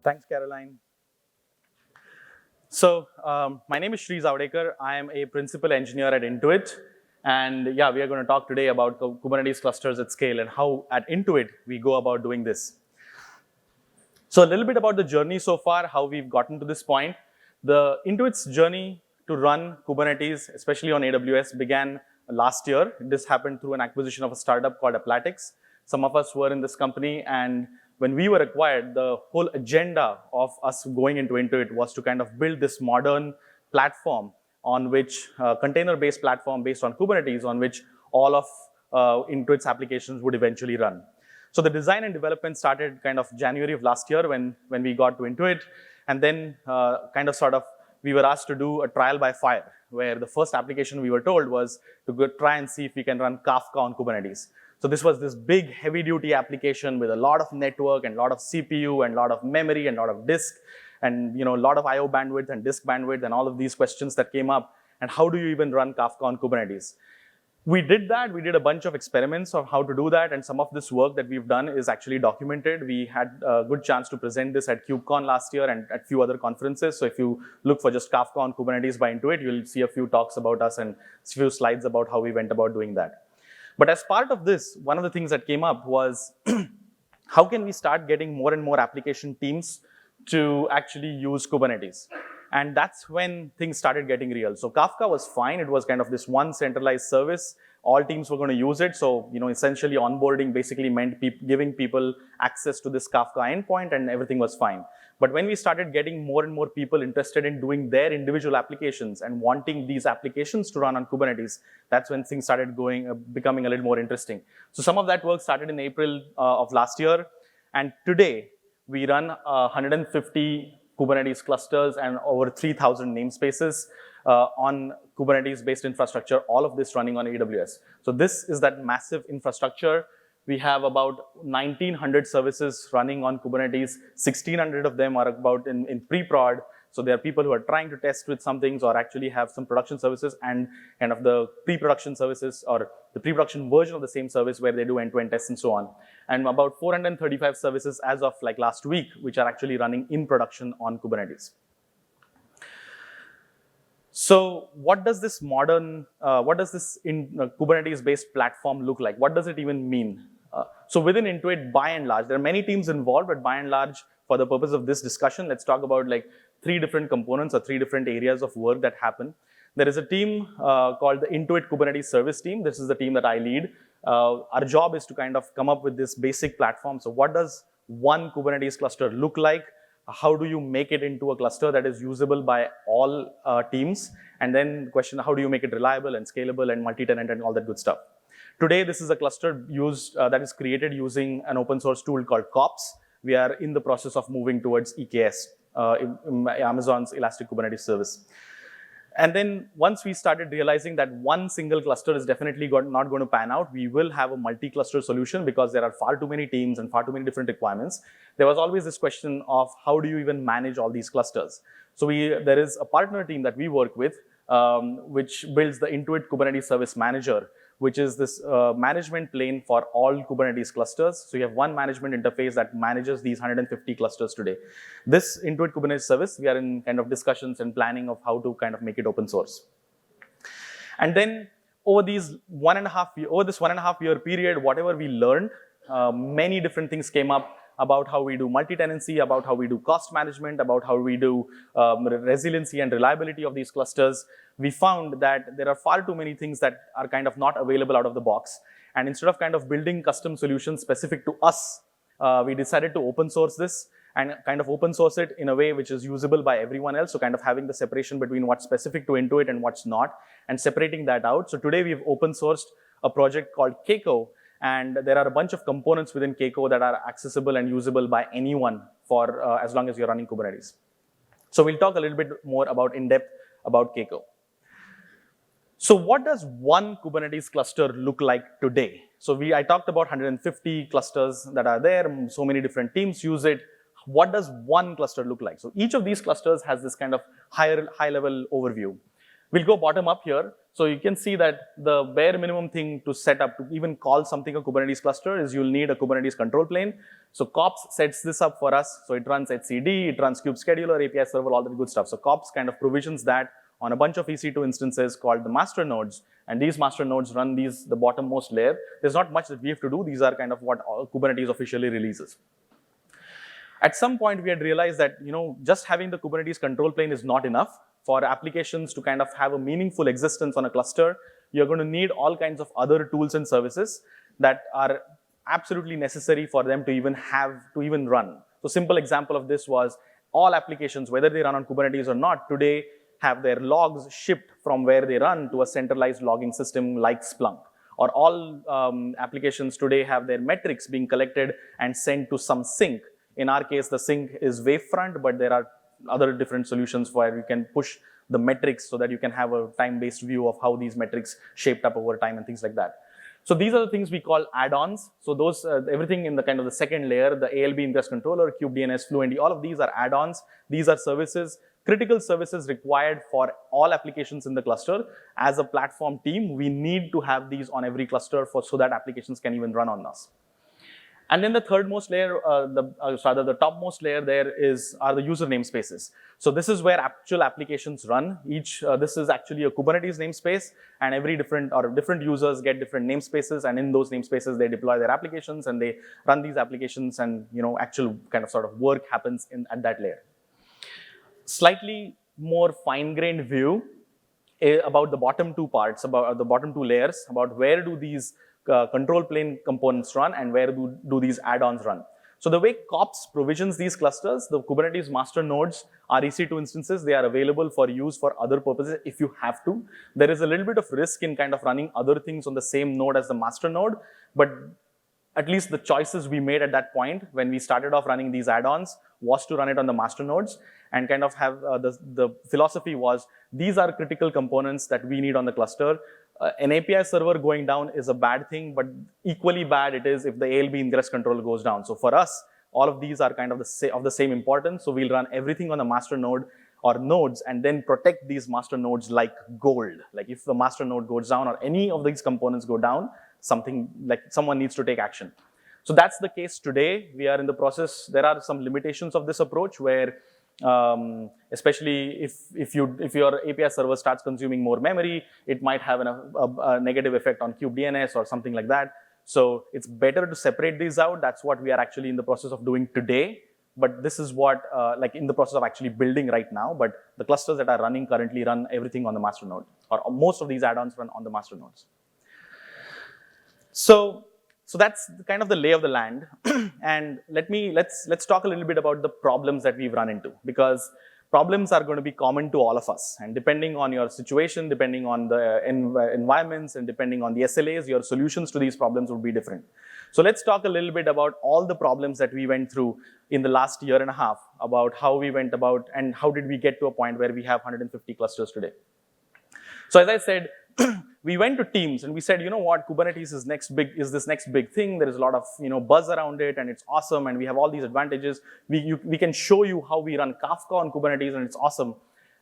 Thanks, Caroline. So my name is Sri Zavdekar. I am a principal engineer at Intuit. And yeah, we are going to talk today about Kubernetes clusters at scale and how at Intuit we go about doing this. So a little bit about the journey so far, how we've gotten to this point. The Intuit's journey to run Kubernetes, especially on AWS, began last year. This happened through an acquisition of a startup called Applatix. Some of us were in this company, and when we were acquired, the whole agenda of us going into Intuit was to kind of build this modern platform on which, container-based platform based on Kubernetes, on which all of Intuit's applications would eventually run. So the design and development started kind of January of last year when we got to Intuit, and then we were asked to do a trial by fire, where the first application we were told was to go try and see if we can run Kafka on Kubernetes. So this was this big heavy-duty application with a lot of network and a lot of CPU and a lot of memory and a lot of disk and a lot of I/O bandwidth and disk bandwidth and all of these questions that came up. And how do you even run Kafka on Kubernetes? We did that. We did a bunch of experiments of how to do that, and some of this work that we've done is actually documented. We had a good chance to present this at KubeCon last year and at a few other conferences. So if you look for just Kafka on Kubernetes by Intuit, you'll see a few talks about us and a few slides about how we went about doing that. But as part of this, one of the things that came up was how can we start getting more and more application teams to actually use Kubernetes? And that's when things started getting real. So Kafka was fine. It was kind of this one centralized service. All teams were going to use it. So, essentially onboarding basically meant giving people access to this Kafka endpoint, and everything was fine. But when we started getting more and more people interested in doing their individual applications and wanting these applications to run on Kubernetes, that's when things started becoming a little more interesting. So some of that work started in April of last year. And today we run 150 Kubernetes clusters and over 3,000 namespaces on Kubernetes-based infrastructure, all of this running on AWS. So this is that massive infrastructure. We have about 1,900 services running on Kubernetes. 1,600 of them are about in pre-prod. So there are people who are trying to test with some things or actually have some production services and kind of the pre-production services or the pre-production version of the same service where they do end-to-end tests and so on. And about 435 services as of like last week, which are actually running in production on Kubernetes. So what does this Kubernetes-based platform look like? What does it even mean? So within Intuit, by and large, there are many teams involved, but by and large, for the purpose of this discussion, let's talk about like 3 different components or 3 different areas of work that happen. There is a team called the Intuit Kubernetes Service Team. This is the team that I lead. Our job is to kind of come up with this basic platform. So what does one Kubernetes cluster look like? How do you make it into a cluster that is usable by all teams? And then the question, how do you make it reliable and scalable and multi-tenant and all that good stuff? Today, this is a cluster that is created using an open source tool called kops. We are in the process of moving towards EKS, Amazon's Elastic Kubernetes Service. And then once we started realizing that one single cluster is definitely not going to pan out, we will have a multi-cluster solution because there are far too many teams and far too many different requirements. There was always this question of how do you even manage all these clusters? So there is a partner team that we work with, which builds the Intuit Kubernetes Service Manager, which is this management plane for all Kubernetes clusters. So you have one management interface that manages these 150 clusters today. This Intuit Kubernetes service, we are in kind of discussions and planning of how to kind of make it open source. And then over this 1.5 year period, whatever we learned, many different things came up about how we do multi-tenancy, about how we do cost management, about how we do resiliency and reliability of these clusters. We found that there are far too many things that are kind of not available out of the box. And instead of kind of building custom solutions specific to us, we decided to open source this and kind of open source it in a way which is usable by everyone else. So kind of having the separation between what's specific to Intuit and what's not, and separating that out. So today we've open sourced a project called Keiko, and there are a bunch of components within Keiko that are accessible and usable by anyone for as long as you're running Kubernetes. So we'll talk a little bit more in depth about Keiko. So what does one Kubernetes cluster look like today? So I talked about 150 clusters that are there. So many different teams use it. What does one cluster look like? So each of these clusters has this kind of high-level overview. We'll go bottom up here. So you can see that the bare minimum thing to set up, to even call something a Kubernetes cluster, is you'll need a Kubernetes control plane. So kops sets this up for us. So it runs ACD, it runs kube scheduler, API server, all that good stuff. So kops kind of provisions that on a bunch of EC2 instances called the master nodes. And these master nodes run the bottommost layer. There's not much that we have to do. These are kind of what Kubernetes officially releases. At some point, we had realized that just having the Kubernetes control plane is not enough. For applications to kind of have a meaningful existence on a cluster, you're going to need all kinds of other tools and services that are absolutely necessary for them to even run. So simple example of this was all applications, whether they run on Kubernetes or not, today have their logs shipped from where they run to a centralized logging system like Splunk. Or all applications today have their metrics being collected and sent to some sink. In our case, the sink is Wavefront, but there are other different solutions where you can push the metrics so that you can have a time-based view of how these metrics shaped up over time and things like that. So these are the things we call add-ons. So those, everything in the kind of the second layer, the ALB ingress controller, kubedns, fluentd, all of these are add-ons. These are services, critical services required for all applications in the cluster. As a platform team, we need to have these on every cluster so that applications can even run on us. And then the thirdmost layer, the topmost layer there are the user namespaces. So this is where actual applications run. This is actually a Kubernetes namespace, and different users get different namespaces, and in those namespaces they deploy their applications and they run these applications, and actual kind of sort of work happens at that layer. Slightly more fine-grained view about the bottom two parts, about the bottom two layers, about where do these control plane components run and where do these add-ons run. So the way kops provisions these clusters, the Kubernetes master nodes are EC2 instances. They are available for use for other purposes if you have to. There is a little bit of risk in kind of running other things on the same node as the master node, but at least the choices we made at that point when we started off running these add-ons was to run it on the master nodes, and kind of have the philosophy was these are critical components that we need on the cluster. An API server going down is a bad thing, but equally bad it is if the ALB ingress control goes down. So for us, all of these are kind of the same importance. So we'll run everything on the master node or nodes and then protect these master nodes like gold. Like if the master node goes down or any of these components go down, someone needs to take action. So that's the case today. We are in the process. There are some limitations of this approach where especially if your API server starts consuming more memory, it might have a negative effect on kubedns or something like that. So it's better to separate these out. That's what we are actually in the process of doing today. But this is what, in the process of actually building right now. But the clusters that are running currently run everything on the master node, or most of these add-ons run on the master nodes. So that's kind of the lay of the land. And let's talk a little bit about the problems that we've run into, because problems are going to be common to all of us. And depending on your situation, depending on the environments, and depending on the SLAs, your solutions to these problems would be different. So let's talk a little bit about all the problems that we went through in the last year and a half, about how we went about and how did we get to a point where we have 150 clusters today. So as I said, we went to teams and we said, you know what, Kubernetes is this next big thing. There is a lot of buzz around it, and it's awesome, and we have all these advantages. We can show you how we run Kafka on Kubernetes, and it's awesome.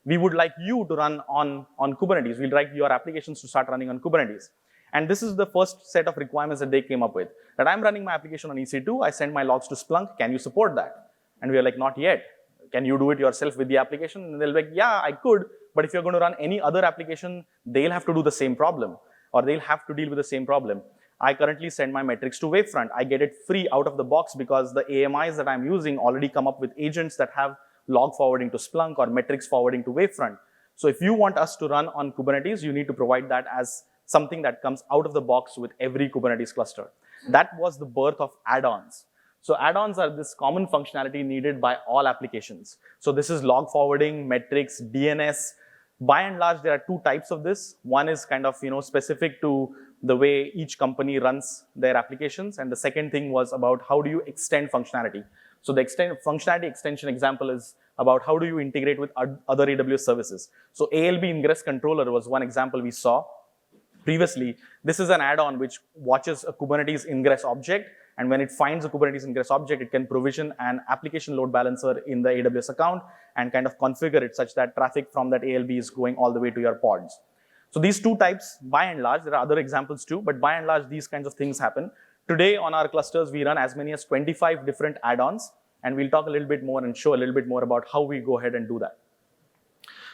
We would like you to run on Kubernetes. We'd like your applications to start running on Kubernetes. And this is the first set of requirements that they came up with. That I'm running my application on EC2, I send my logs to Splunk, can you support that? And we are like, not yet. Can you do it yourself with the application? And they're like, yeah, I could, but if you're going to run any other application, they'll have to do the same problem, or they'll have to deal with the same problem. I currently send my metrics to Wavefront. I get it free out of the box because the AMIs that I'm using already come up with agents that have log forwarding to Splunk or metrics forwarding to Wavefront. So if you want us to run on Kubernetes, you need to provide that as something that comes out of the box with every Kubernetes cluster. That was the birth of add-ons. So add-ons are this common functionality needed by all applications. So this is log forwarding, metrics, DNS. By and large, there are two types of this. One is kind of specific to the way each company runs their applications, and the second thing was about how do you extend functionality. So the functionality extension example is about how do you integrate with other AWS services. So ALB ingress controller was one example we saw previously. This is an add-on which watches a Kubernetes ingress object, and when it finds a Kubernetes ingress object, it can provision an application load balancer in the AWS account and kind of configure it such that traffic from that ALB is going all the way to your pods. So these two types, by and large, there are other examples too, but by and large, these kinds of things happen. Today on our clusters, we run as many as 25 different add-ons, and we'll talk a little bit more and show a little bit more about how we go ahead and do that.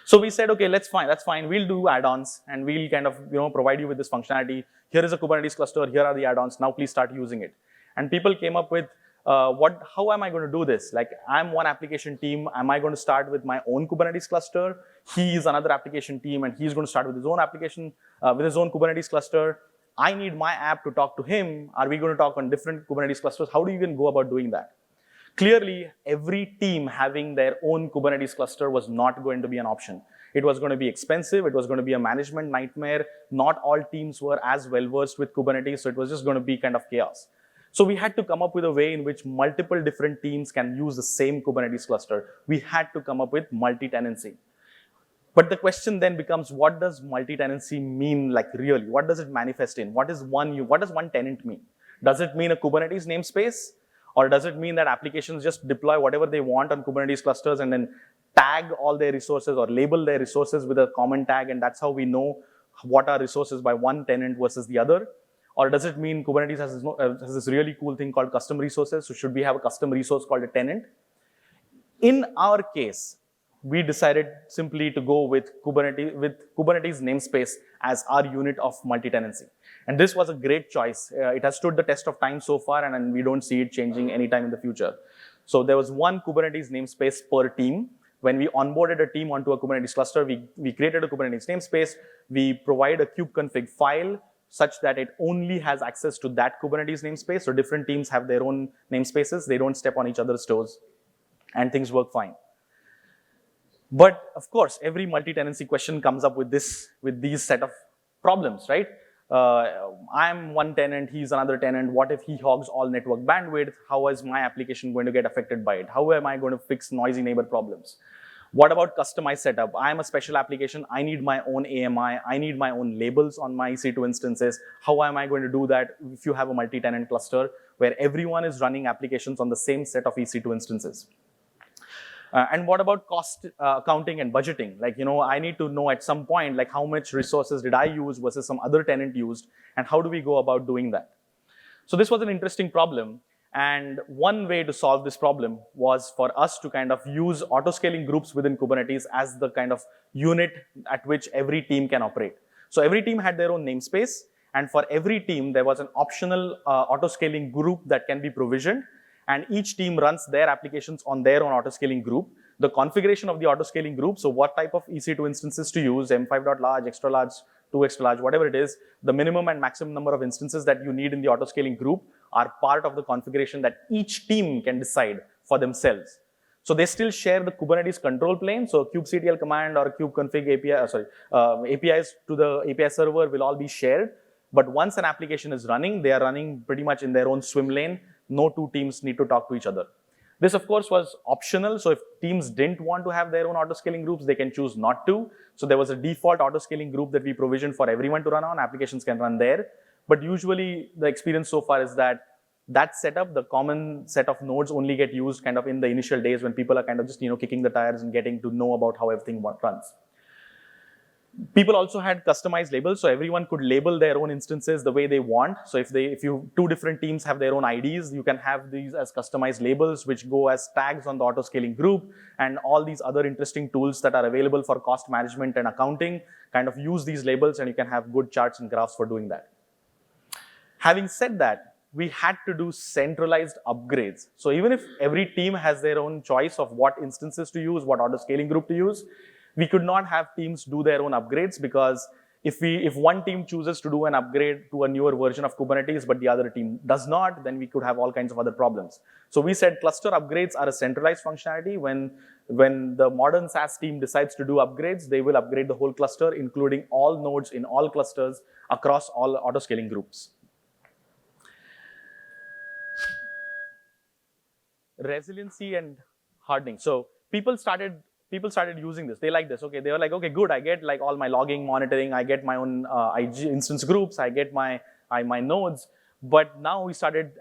So we said, okay, that's fine. We'll do add-ons and we'll kind of provide you with this functionality. Here is a Kubernetes cluster. Here are the add-ons. Now please start using it. And people came up with, how am I going to do this? Like, I'm one application team. Am I going to start with my own Kubernetes cluster? He is another application team, and he's going to start with his own application, with his own Kubernetes cluster. I need my app to talk to him. Are we going to talk on different Kubernetes clusters? How do you even go about doing that? Clearly, every team having their own Kubernetes cluster was not going to be an option. It was going to be expensive. It was going to be a management nightmare. Not all teams were as well versed with Kubernetes, so it was just going to be kind of chaos. So we had to come up with a way in which multiple different teams can use the same Kubernetes cluster. We had to come up with multi-tenancy. But the question then becomes, what does multi-tenancy mean, like really? What does it manifest in? What does one tenant mean? Does it mean a Kubernetes namespace? Or does it mean that applications just deploy whatever they want on Kubernetes clusters and then tag all their resources or label their resources with a common tag, and that's how we know what are resources by one tenant versus the other? Or does it mean Kubernetes has this really cool thing called custom resources? So should we have a custom resource called a tenant? In our case, we decided simply to go with Kubernetes namespace as our unit of multi-tenancy. And this was a great choice. It has stood the test of time so far, and we don't see it changing anytime in the future. So there was one Kubernetes namespace per team. When we onboarded a team onto a Kubernetes cluster, we created a Kubernetes namespace. We provide a kubeconfig file such that it only has access to that Kubernetes namespace. So different teams have their own namespaces. They don't step on each other's toes, and things work fine. But of course, every multi-tenancy question comes up with these set of problems, right? I'm one tenant, he's another tenant. What if he hogs all network bandwidth? How is my application going to get affected by it? How am I going to fix noisy neighbor problems? What about customized setup? I'm a special application. I need my own AMI. I need my own labels on my EC2 instances. How am I going to do that if you have a multi-tenant cluster where everyone is running applications on the same set of EC2 instances? And what about cost accounting and budgeting? Like, I need to know at some point, like, how much resources did I use versus some other tenant used, and how do we go about doing that? So this was an interesting problem. And one way to solve this problem was for us to kind of use auto-scaling groups within Kubernetes as the kind of unit at which every team can operate. So every team had their own namespace, and for every team, there was an optional auto-scaling group that can be provisioned, and each team runs their applications on their own auto-scaling group. The configuration of the auto-scaling group, so what type of EC2 instances to use, M5.large, extra large, 2 extra large, whatever it is, the minimum and maximum number of instances that you need in the auto-scaling group are part of the configuration that each team can decide for themselves. So they still share the Kubernetes control plane, so kubectl command or kubeconfig API, APIs to the API server will all be shared. But once an application is running, they are running pretty much in their own swim lane. No two teams need to talk to each other. This, of course, was optional. So if teams didn't want to have their own auto-scaling groups, they can choose not to. So there was a default auto-scaling group that we provisioned for everyone to run on. Applications can run there. But usually the experience so far is that setup, the common set of nodes, only get used kind of in the initial days when people are kind of just kicking the tires and getting to know about how everything runs. People also had customized labels, so everyone could label their own instances the way they want. So if two different teams have their own IDs, you can have these as customized labels, which go as tags on the auto-scaling group, and all these other interesting tools that are available for cost management and accounting kind of use these labels, and you can have good charts and graphs for doing that. Having said that, we had to do centralized upgrades. So even if every team has their own choice of what instances to use, what auto-scaling group to use, we could not have teams do their own upgrades, because if one team chooses to do an upgrade to a newer version of Kubernetes, but the other team does not, then we could have all kinds of other problems. So we said cluster upgrades are a centralized functionality. When the modern SaaS team decides to do upgrades, they will upgrade the whole cluster, including all nodes in all clusters across all auto-scaling groups. Resiliency and hardening. So people started using this. They like this. Okay, they were like, okay, good. I get like all my logging, monitoring. I get my own IG instance groups. I get my nodes. But now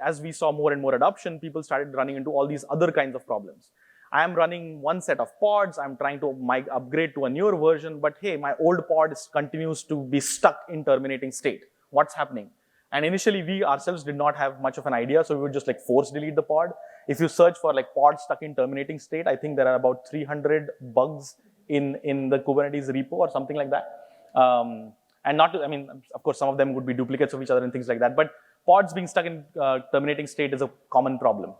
as we saw more and more adoption, people started running into all these other kinds of problems. I am running one set of pods, I'm trying to upgrade to a newer version, but hey, my old pod continues to be stuck in terminating state. What's happening? And initially, we ourselves did not have much of an idea, so we would just like force delete the pod. If you search for like pod stuck in terminating state, I think there are about 300 bugs in the Kubernetes repo or something like that. And not to, I mean, of course, some of them would be duplicates of each other and things like that, but pods being stuck in terminating state is a common problem.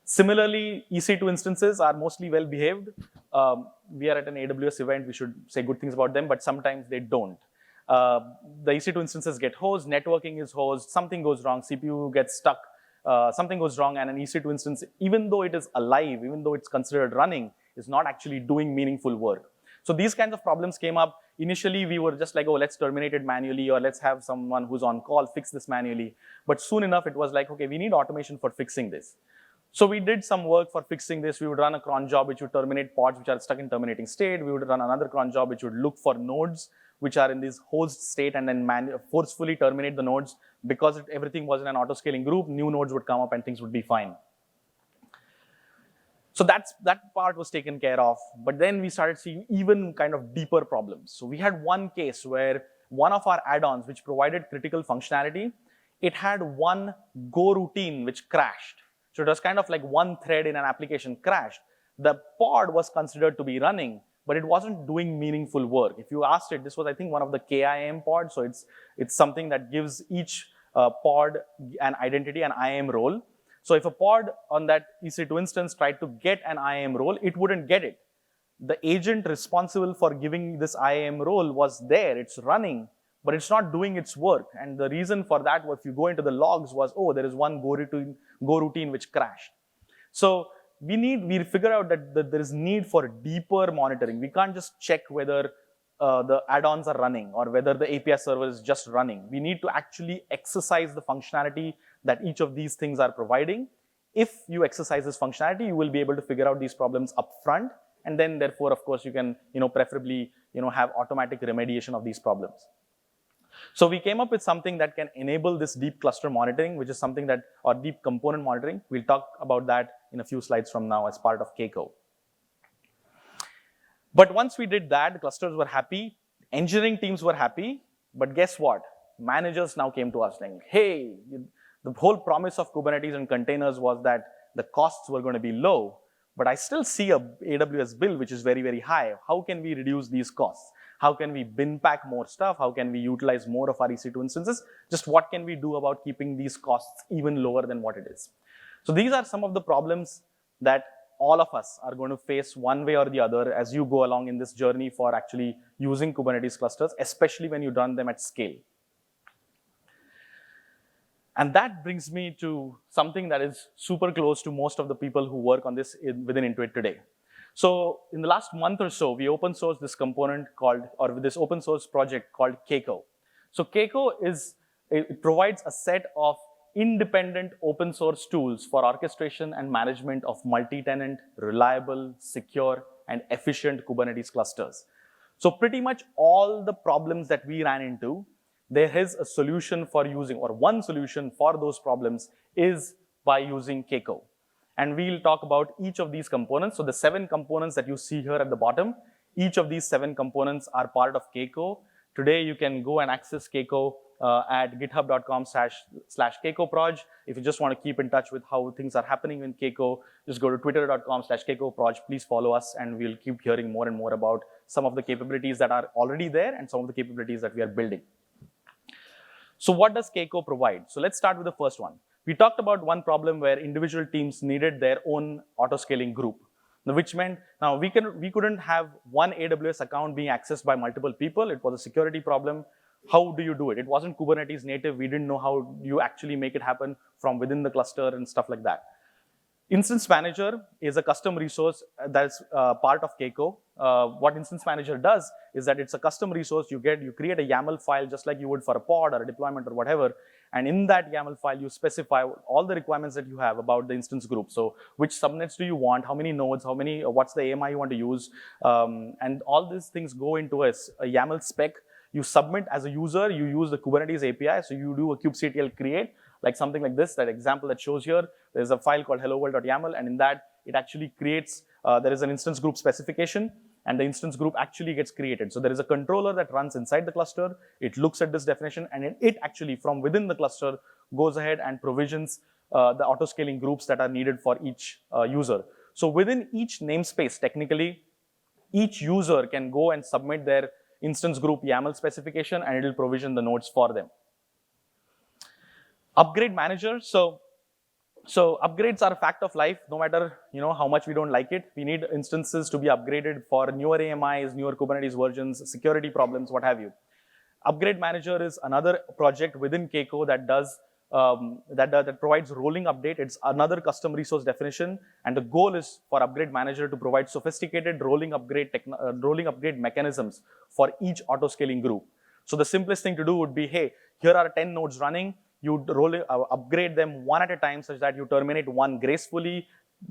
Similarly, EC2 instances are mostly well behaved. We are at an AWS event, we should say good things about them, but sometimes they don't. The EC2 instances get hosed, networking is hosed, something goes wrong, CPU gets stuck, something goes wrong, and an EC2 instance, even though it is alive, even though it's considered running, is not actually doing meaningful work. So these kinds of problems came up. Initially, we were just like, oh, let's terminate it manually, or let's have someone who's on call fix this manually. But soon enough, it was like, okay, we need automation for fixing this. So we did some work for fixing this. We would run a cron job which would terminate pods which are stuck in terminating state. We would run another cron job which would look for nodes which are in this host state and then forcefully terminate the nodes. Because everything was in an auto-scaling group, new nodes would come up and things would be fine. So that part was taken care of, but then we started seeing even kind of deeper problems. So we had one case where one of our add-ons, which provided critical functionality, it had one Go routine which crashed. So it was kind of like one thread in an application crashed. The pod was considered to be running, but it wasn't doing meaningful work. If you asked it, this was, I think, one of the KIM pods. So it's something that gives each pod an identity, an IAM role. So if a pod on that EC2 instance tried to get an IAM role, it wouldn't get it. The agent responsible for giving this IAM role was there, it's running, but it's not doing its work. And the reason for that, if you go into the logs, was, oh, there is one Go routine which crashed. So we figure out that there is need for deeper monitoring. We can't just check whether the add-ons are running or whether the API server is just running. We need to actually exercise the functionality that each of these things are providing. If you exercise this functionality, you will be able to figure out these problems upfront, and then therefore, of course, you can preferably have automatic remediation of these problems. So we came up with something that can enable this deep cluster monitoring, which is something that, or deep component monitoring. We'll talk about that in a few slides from now as part of Keiko. But once we did that, the clusters were happy, engineering teams were happy, but guess what? Managers now came to us saying, hey, the whole promise of Kubernetes and containers was that the costs were going to be low, but I still see a AWS bill which is very, very high. How can we reduce these costs? How can we bin pack more stuff? How can we utilize more of our EC2 instances? Just what can we do about keeping these costs even lower than what it is? So these are some of the problems that all of us are going to face one way or the other as you go along in this journey for actually using Kubernetes clusters, especially when you run them at scale. And that brings me to something that is super close to most of the people who work on this within Intuit today. So in the last month or so, we open sourced this component called, or this open source project called Keiko. So Keiko it provides a set of independent open source tools for orchestration and management of multi-tenant, reliable, secure, and efficient Kubernetes clusters. So pretty much all the problems that we ran into, there is a solution for using, or one solution for those problems is by using Keiko. And we'll talk about each of these components. So the 7 components that you see here at the bottom, each of these 7 components are part of Keiko. Today you can go and access Keiko at github.com/KeikoProj. If you just want to keep in touch with how things are happening in Keiko, just go to twitter.com/KeikoProj. Please follow us, and we'll keep hearing more and more about some of the capabilities that are already there and some of the capabilities that we are building. So what does Keiko provide? So let's start with the first one. We talked about one problem where individual teams needed their own auto-scaling group, which meant now we couldn't have one AWS account being accessed by multiple people. It was a security problem. How do you do it? It wasn't Kubernetes native. We didn't know how you actually make it happen from within the cluster and stuff like that. Instance Manager is a custom resource that's part of Keiko. What Instance Manager does is that it's a custom resource. You create a YAML file just like you would for a pod or a deployment or whatever. And in that YAML file, you specify all the requirements that you have about the instance group. So which subnets do you want? How many nodes? What's the AMI you want to use? And all these things go into a YAML spec. You submit as a user, you use the Kubernetes API. So you do a kubectl create, like something like this, that example that shows here. There's a file called helloworld.yaml, and in that, it actually creates there is an instance group specification, and the instance group actually gets created. So there is a controller that runs inside the cluster. It looks at this definition, and it actually, from within the cluster, goes ahead and provisions the auto-scaling groups that are needed for each user. So within each namespace, technically, each user can go and submit their instance group YAML specification, and it will provision the nodes for them. Upgrade manager. So upgrades are a fact of life, no matter how much we don't like it. We need instances to be upgraded for newer AMIs, newer Kubernetes versions, security problems, what have you. Upgrade manager is another project within Keiko that does that provides rolling update. It's another custom resource definition, and the goal is for upgrade manager to provide sophisticated rolling upgrade mechanisms for each auto scaling group. So the simplest thing to do would be, hey, here are 10 nodes running. You upgrade them one at a time such that you terminate one gracefully,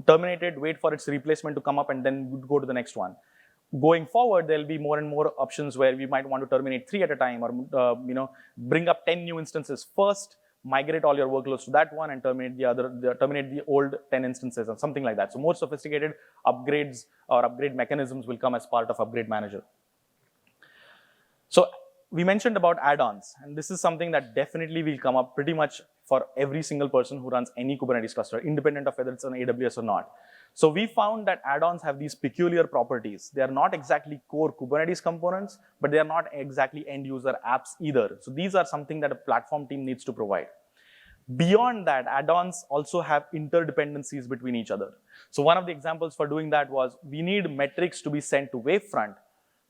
terminate it, wait for its replacement to come up, and then go to the next one. Going forward, there'll be more and more options where we might want to terminate 3 at a time, or bring up 10 new instances first, migrate all your workloads to that one, and terminate the old 10 instances, or something like that. So more sophisticated upgrades or upgrade mechanisms will come as part of Upgrade Manager. So we mentioned about add-ons, and this is something that definitely will come up pretty much for every single person who runs any Kubernetes cluster, independent of whether it's on AWS or not. So we found that add-ons have these peculiar properties. They are not exactly core Kubernetes components, but they are not exactly end-user apps either. So these are something that a platform team needs to provide. Beyond that, add-ons also have interdependencies between each other. So one of the examples for doing that was, we need metrics to be sent to Wavefront,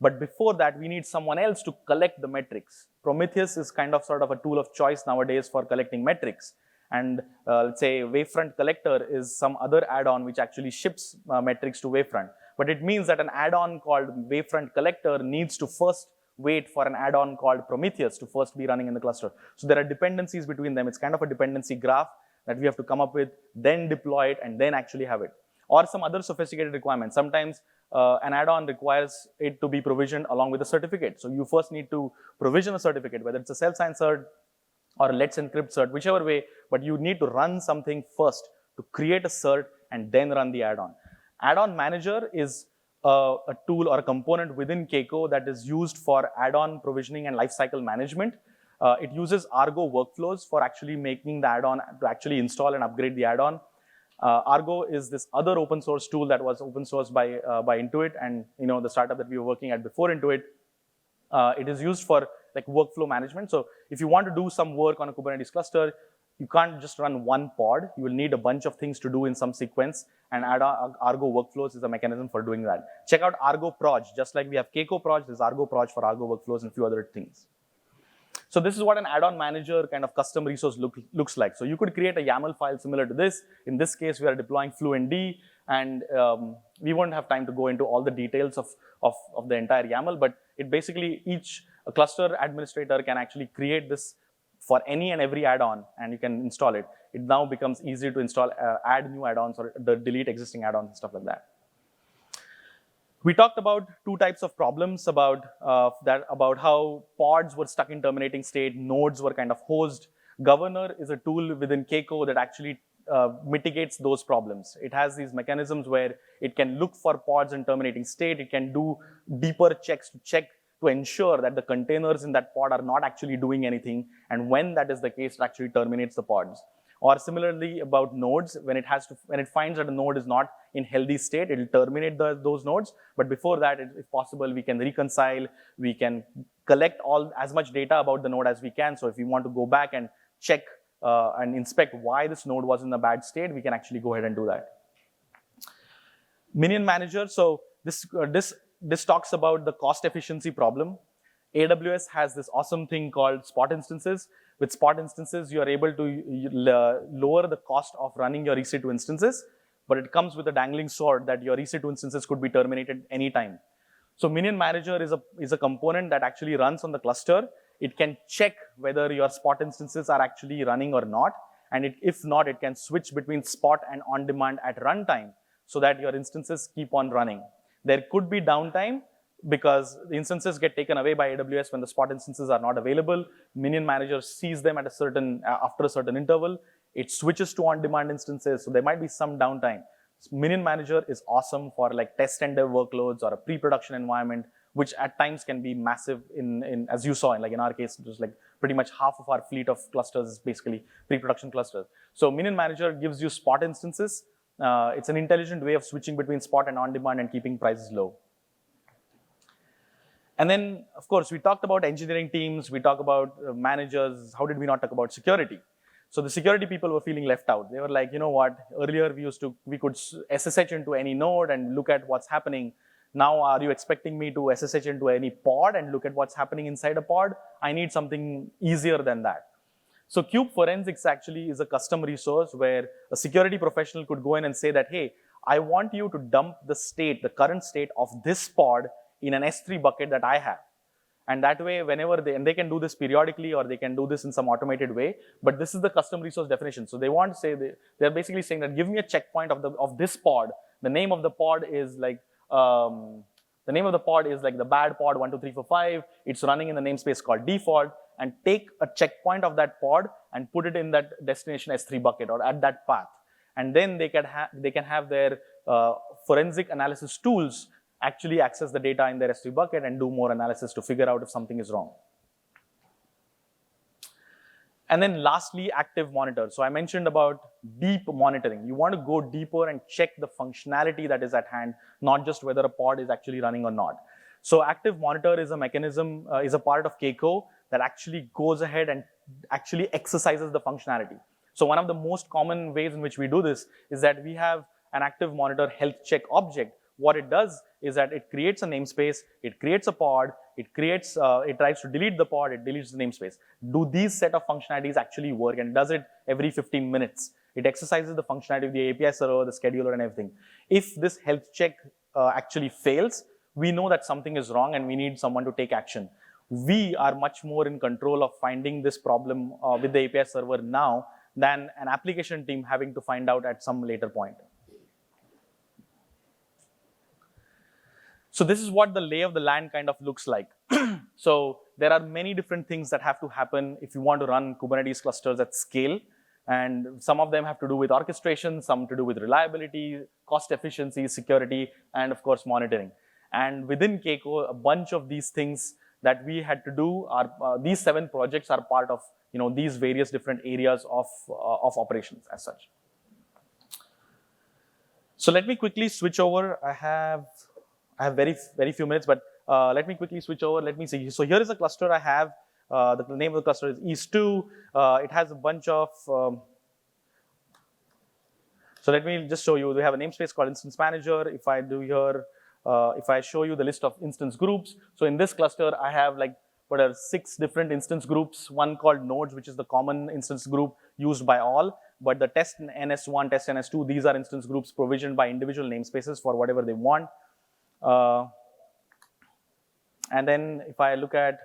but before that, we need someone else to collect the metrics. Prometheus is sort of a tool of choice nowadays for collecting metrics. And let's say Wavefront Collector is some other add-on which actually ships metrics to Wavefront. But it means that an add-on called Wavefront Collector needs to first wait for an add-on called Prometheus to first be running in the cluster. So there are dependencies between them. It's kind of a dependency graph that we have to come up with, then deploy it, and then actually have it. Or some other sophisticated requirements. Sometimes an add-on requires it to be provisioned along with a certificate. So you first need to provision a certificate, whether it's a self-signed cert or a Let's Encrypt cert, whichever way, but you need to run something first to create a cert and then run the add-on. Addon-Manager is a tool or a component within Keiko that is used for add-on provisioning and lifecycle management. It uses Argo workflows for actually making the add-on to actually install and upgrade the add-on. Argo is this other open source tool that was open sourced by Intuit, and the startup that we were working at before Intuit. It is used for workflow management. So if you want to do some work on a Kubernetes cluster, you can't just run one pod. You will need a bunch of things to do in some sequence, and Argo workflows is a mechanism for doing that. Check out Argo Proj. Just like we have Keiko Proj, there's Argo Proj for Argo workflows and a few other things. So this is what an add-on manager kind of custom resource looks like. So you could create a YAML file similar to this. In this case, we are deploying Fluentd, and we won't have time to go into all the details of the entire YAML, but it basically, each cluster administrator can actually create this for any and every add-on, and you can install it. It now becomes easy to install, add new add-ons or delete existing add-ons and stuff like that. We talked about two types of problems about how pods were stuck in terminating state, nodes were kind of hosed. Governor is a tool within Keiko that actually mitigates those problems. It has these mechanisms where it can look for pods in terminating state. It can do deeper checks to ensure that the containers in that pod are not actually doing anything. And when that is the case, it actually terminates the pods. Or similarly about nodes, when it finds that a node is not in healthy state, it will terminate those nodes. But before that, if possible, we can reconcile, we can collect as much data about the node as we can. So if we want to go back and check and inspect why this node was in a bad state, we can actually go ahead and do that. Minion-manager, so this talks about the cost efficiency problem. AWS has this awesome thing called spot instances. With spot instances, you are able to lower the cost of running your EC2 instances, but it comes with a dangling sword that your EC2 instances could be terminated anytime. So Minion-manager is a component that actually runs on the cluster. It can check whether your spot instances are actually running or not, and if not, it can switch between spot and on-demand at runtime so that your instances keep on running. There could be downtime, because the instances get taken away by AWS when the spot instances are not available. Minion-manager sees them at after a certain interval. It switches to on-demand instances, so there might be some downtime. Minion-manager is awesome for like test and dev workloads or a pre-production environment, which at times can be massive as you saw, in our case, it was like pretty much half of our fleet of clusters is basically pre-production clusters. So Minion-manager gives you spot instances. It's an intelligent way of switching between spot and on-demand and keeping prices low. And then, of course, we talked about engineering teams, we talked about managers. How did we not talk about security? So the security people were feeling left out. They were like, you know what, earlier we could SSH into any node and look at what's happening. Now, are you expecting me to SSH into any pod and look at what's happening inside a pod? I need something easier than that. So Kube Forensics actually is a custom resource where a security professional could go in and say that, hey, I want you to dump the current state of this pod in an S3 bucket that I have. And that way, whenever they can do this periodically or they can do this in some automated way, but this is the custom resource definition. So they want to say, they're basically saying that give me a checkpoint of this pod. The name of the pod is like, the bad pod 1, 2, 3, 4, 5. It's running in the namespace called default, and take a checkpoint of that pod and put it in that destination S3 bucket or at that path. And then they can have their forensic analysis tools actually access the data in their S3 bucket and do more analysis to figure out if something is wrong. And then lastly, active monitor. So I mentioned about deep monitoring. You want to go deeper and check the functionality that is at hand, not just whether a pod is actually running or not. So active monitor is a mechanism, is a part of Keiko that actually goes ahead and actually exercises the functionality. So one of the most common ways in which we do this is that we have an active monitor health check object. What it does is that it creates a namespace, it creates a pod, it tries to delete the pod, it deletes the namespace. Do these set of functionalities actually work? And does it every 15 minutes? It exercises the functionality of the API server, the scheduler, and everything. If this health check actually fails, we know that something is wrong and we need someone to take action. We are much more in control of finding this problem with the API server now than an application team having to find out at some later point. So this is what the lay of the land kind of looks like. So there are many different things that have to happen if you want to run Kubernetes clusters at scale. And some of them have to do with orchestration, some to do with reliability, cost efficiency, security, and of course, monitoring. And within Keiko, a bunch of these things that we had to do are, these 7 projects are part of these various different areas of operations as such. So let me quickly switch over. I have very few minutes, but let me quickly switch over. Let me see. So here is a cluster I have. The name of the cluster is East2. It has a bunch of, so let me just show you. We have a namespace called Instance Manager. If I do here, if I show you the list of instance groups. So in this cluster, I have like, 6 different instance groups. One called nodes, which is the common instance group used by all. But the test NS1, test NS2, these are instance groups provisioned by individual namespaces for whatever they want. And then if I look at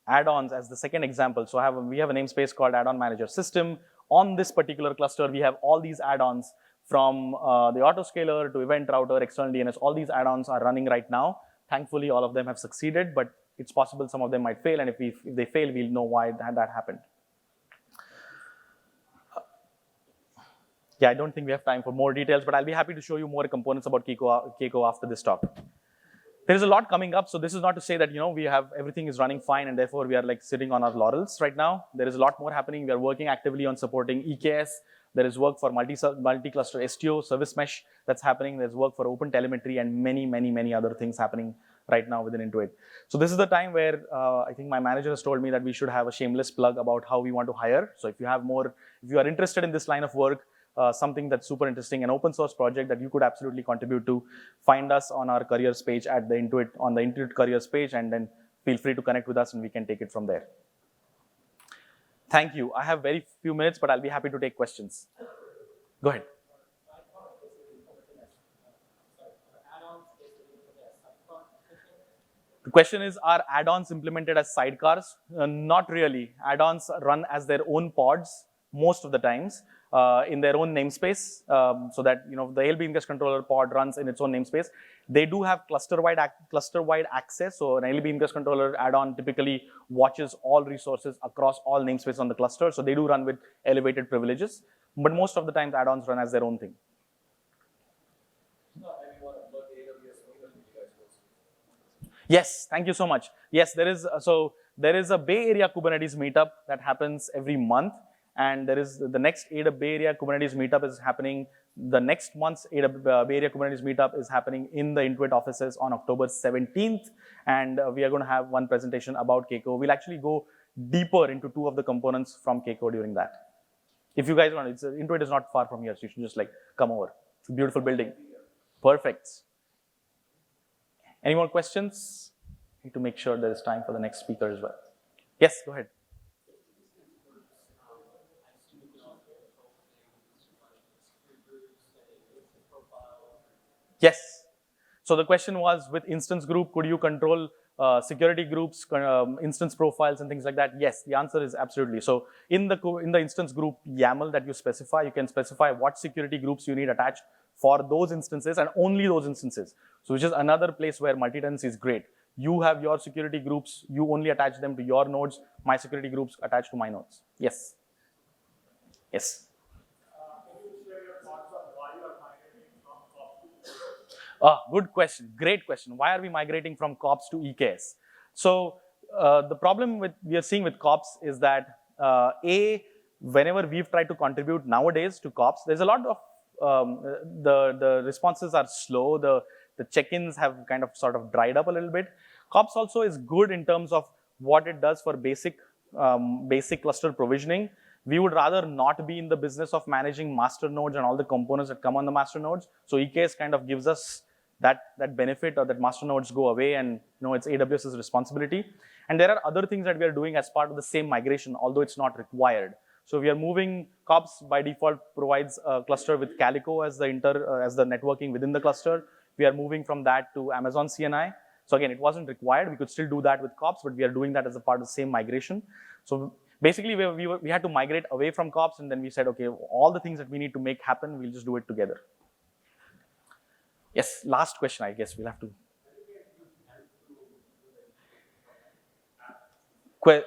add-ons as the second example, so we have a namespace called Addon-Manager system. On this particular cluster, we have all these add-ons from the autoscaler to event router, external DNS. All these add-ons are running right now. Thankfully, all of them have succeeded, but it's possible some of them might fail. And if they fail, we'll know why that happened. Yeah, I don't think we have time for more details, but I'll be happy to show you more components about Keiko after this talk. There is a lot coming up, so this is not to say that we have everything is running fine and therefore we are like sitting on our laurels right now. There is a lot more happening. We are working actively on supporting EKS. There is work for multi-cluster STO, service mesh that's happening. There's work for open telemetry and many other things happening right now within Intuit. So this is the time where I think my manager has told me that we should have a shameless plug about how we want to hire. So if you are interested in this line of work, something that's super interesting, an open source project that you could absolutely contribute to, find us on our careers page at the Intuit careers page, and then feel free to connect with us and we can take it from there. Thank you. I have very few minutes, but I'll be happy to take questions. Go ahead. The question is, are add-ons implemented as sidecars? Not really. Add-ons run as their own pods most of the times. In their own namespace, so that the ALB ingress controller pod runs in its own namespace. They do have cluster-wide access. So an ALB ingress controller add-on typically watches all resources across all namespaces on the cluster. So they do run with elevated privileges, but most of the times add-ons run as their own thing. Yes, thank you so much. Yes, there is a Bay Area Kubernetes meetup that happens every month, and there is the next Bay Area Kubernetes meetup is happening. The next month's Bay Area Kubernetes meetup is happening in the Intuit offices on October 17th, and we are going to have one presentation about Keiko. We'll actually go deeper into two of the components from Keiko during that. If you guys want, Intuit is not far from here, so you should just like come over. It's a beautiful building. Perfect. Any more questions? I need to make sure there is time for the next speaker as well. Yes, go ahead. Yes. So the question was, with instance group, could you control security groups, instance profiles, and things like that? Yes, the answer is absolutely. So in the instance group YAML that you specify, you can specify what security groups you need attached for those instances and only those instances. So which is another place where multi-tenancy is great. You have your security groups, you only attach them to your nodes, my security groups attached to my nodes. Yes. Yes. Good question, great question. Why are we migrating from COPS to EKS? So the problem we are seeing with COPS is that whenever we've tried to contribute nowadays to COPS, there's a lot of the responses are slow. The check-ins have kind of sort of dried up a little bit. COPS also is good in terms of what it does for basic cluster provisioning. We would rather not be in the business of managing master nodes and all the components that come on the master nodes. So EKS kind of gives us that benefit, or that master nodes go away and it's AWS's responsibility. And there are other things that we are doing as part of the same migration, although it's not required. So we are moving, COPS by default provides a cluster with Calico as the networking within the cluster. We are moving from that to Amazon CNI. So again, it wasn't required. We could still do that with COPS, but we are doing that as a part of the same migration. So basically, we had to migrate away from COPS, and then we said, okay, all the things that we need to make happen, we'll just do it together. Yes, last question, I guess we'll have to.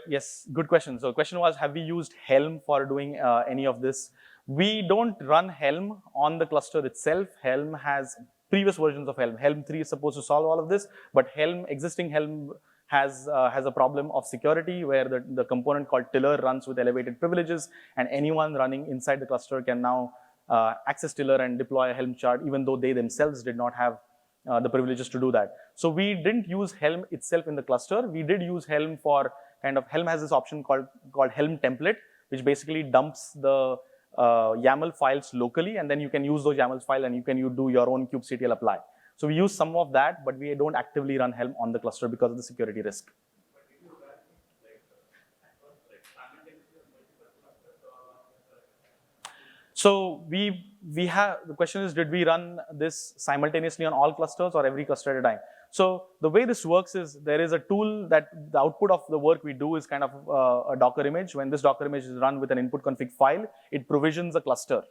Yes, good question. So the question was, have we used Helm for doing any of this? We don't run Helm on the cluster itself. Helm has previous versions of Helm. Helm 3 is supposed to solve all of this, but existing Helm has a problem of security where the component called Tiller runs with elevated privileges, and anyone running inside the cluster can now access Tiller and deploy a Helm chart, even though they themselves did not have the privileges to do that. So we didn't use Helm itself in the cluster. We did use Helm for Helm has this option called Helm template, which basically dumps the YAML files locally, and then you can use those YAML files and you can do your own kubectl apply. So we use some of that, but we don't actively run Helm on the cluster because of the security risk. So the question is, did we run this simultaneously on all clusters or every cluster at a time? So the way this works is, there is a tool that the output of the work we do is kind of a Docker image. When this Docker image is run with an input config file, it provisions a cluster.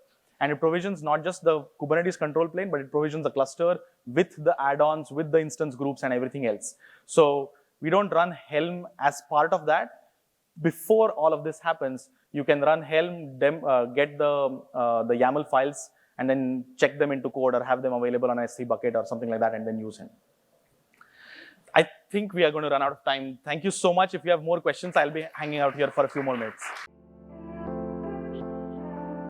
And it provisions not just the Kubernetes control plane, but it provisions the cluster with the add-ons, with the instance groups and everything else. So we don't run Helm as part of that. Before all of this happens, you can run Helm, get the YAML files, and then check them into code or have them available on S3 bucket or something like that, and then use Helm. I think we are going to run out of time. Thank you so much. If you have more questions, I'll be hanging out here for a few more minutes.